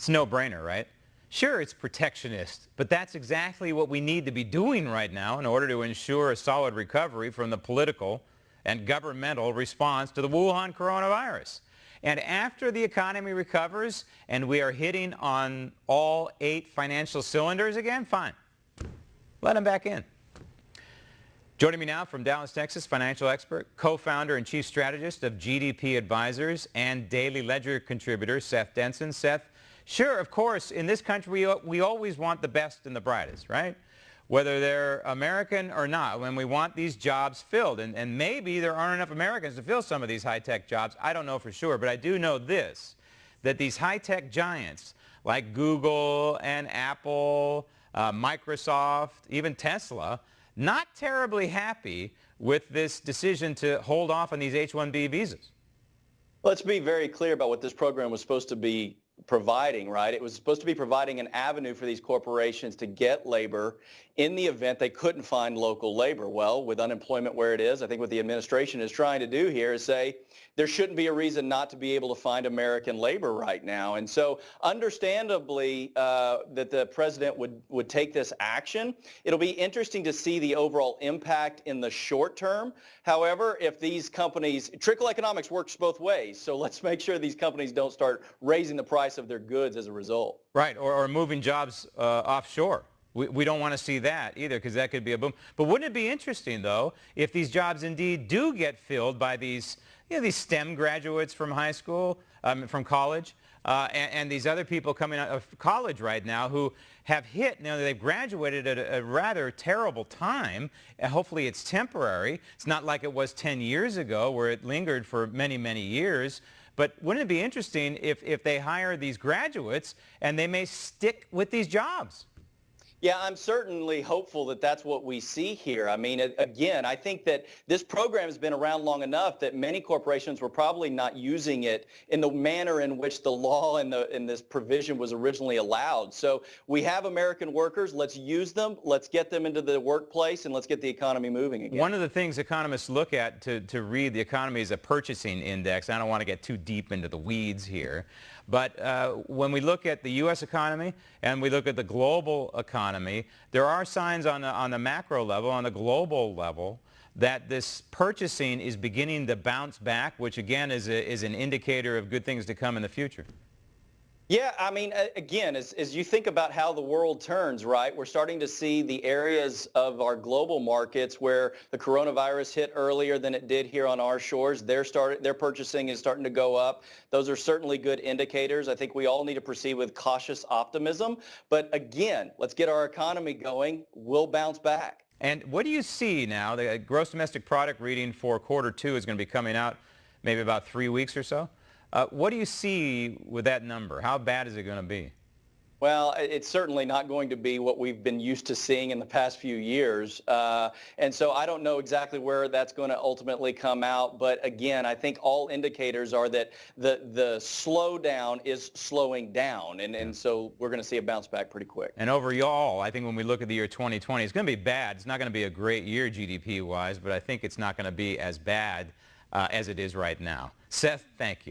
It's a no-brainer, right? Sure, it's protectionist, but that's exactly what we need to be doing right now in order to ensure a solid recovery from the political and governmental response to the Wuhan coronavirus. And after the economy recovers and we are hitting on all 8 financial cylinders again, fine. Let them back in. Joining me now from Dallas, Texas, financial expert, co-founder and chief strategist of GDP Advisors and Daily Ledger contributor, Seth Denson. Seth, sure, of course, in this country, we always want the best and the brightest, right? Whether they're American or not, when we want these jobs filled. And maybe there aren't enough Americans to fill some of these high-tech jobs. I don't know for sure, but I do know this, that these high-tech giants like Google and Apple, Microsoft, even Tesla, not terribly happy with this decision to hold off on these H-1B visas. Let's be very clear about what this program was supposed to be providing, right? It was supposed to be providing an avenue for these corporations to get labor in the event they couldn't find local labor. Well, with unemployment where it is, I think what the administration is trying to do here is say there shouldn't be a reason not to be able to find American labor right now. And so understandably that the president would take this action. It'll be interesting to see the overall impact in the short term. However, if these companies, trickle economics works both ways. So let's make sure these companies don't start raising the price of their goods as a result. Right, or moving jobs offshore. We don't want to see that either, because that could be a boom. But wouldn't it be interesting, though, if these jobs indeed do get filled by these, these STEM graduates from high school, from college, and these other people coming out of college right now who have hit, they've graduated at a rather terrible time. Hopefully it's temporary. It's not like it was 10 years ago where it lingered for many, many years. But wouldn't it be interesting if they hire these graduates and they may stick with these jobs? Yeah, I'm certainly hopeful that that's what we see here. I mean, again, I think that this program has been around long enough that many corporations were probably not using it in the manner in which the law and this provision was originally allowed. So we have American workers. Let's use them. Let's get them into the workplace, and let's get the economy moving again. One of the things economists look at to read the economy is a purchasing index. I don't want to get too deep into the weeds here. But when we look at the U.S. economy and we look at the global economy, there are signs on the macro level, on the global level, that this purchasing is beginning to bounce back, which again is an indicator of good things to come in the future. Yeah, I mean, again, as you think about how the world turns, right, we're starting to see the areas of our global markets where the coronavirus hit earlier than it did here on our shores. Their purchasing is starting to go up. Those are certainly good indicators. I think we all need to proceed with cautious optimism. But again, let's get our economy going. We'll bounce back. And what do you see now? The gross domestic product reading for Q2 is going to be coming out maybe about 3 weeks or so. What do you see with that number? How bad is it going to be? Well, it's certainly not going to be what we've been used to seeing in the past few years. And so I don't know exactly where that's going to ultimately come out. But again, I think all indicators are that the slowdown is slowing down. And so we're going to see a bounce back pretty quick. And overall, I think when we look at the year 2020, it's going to be bad. It's not going to be a great year GDP-wise, but I think it's not going to be as bad as it is right now. Seth, thank you.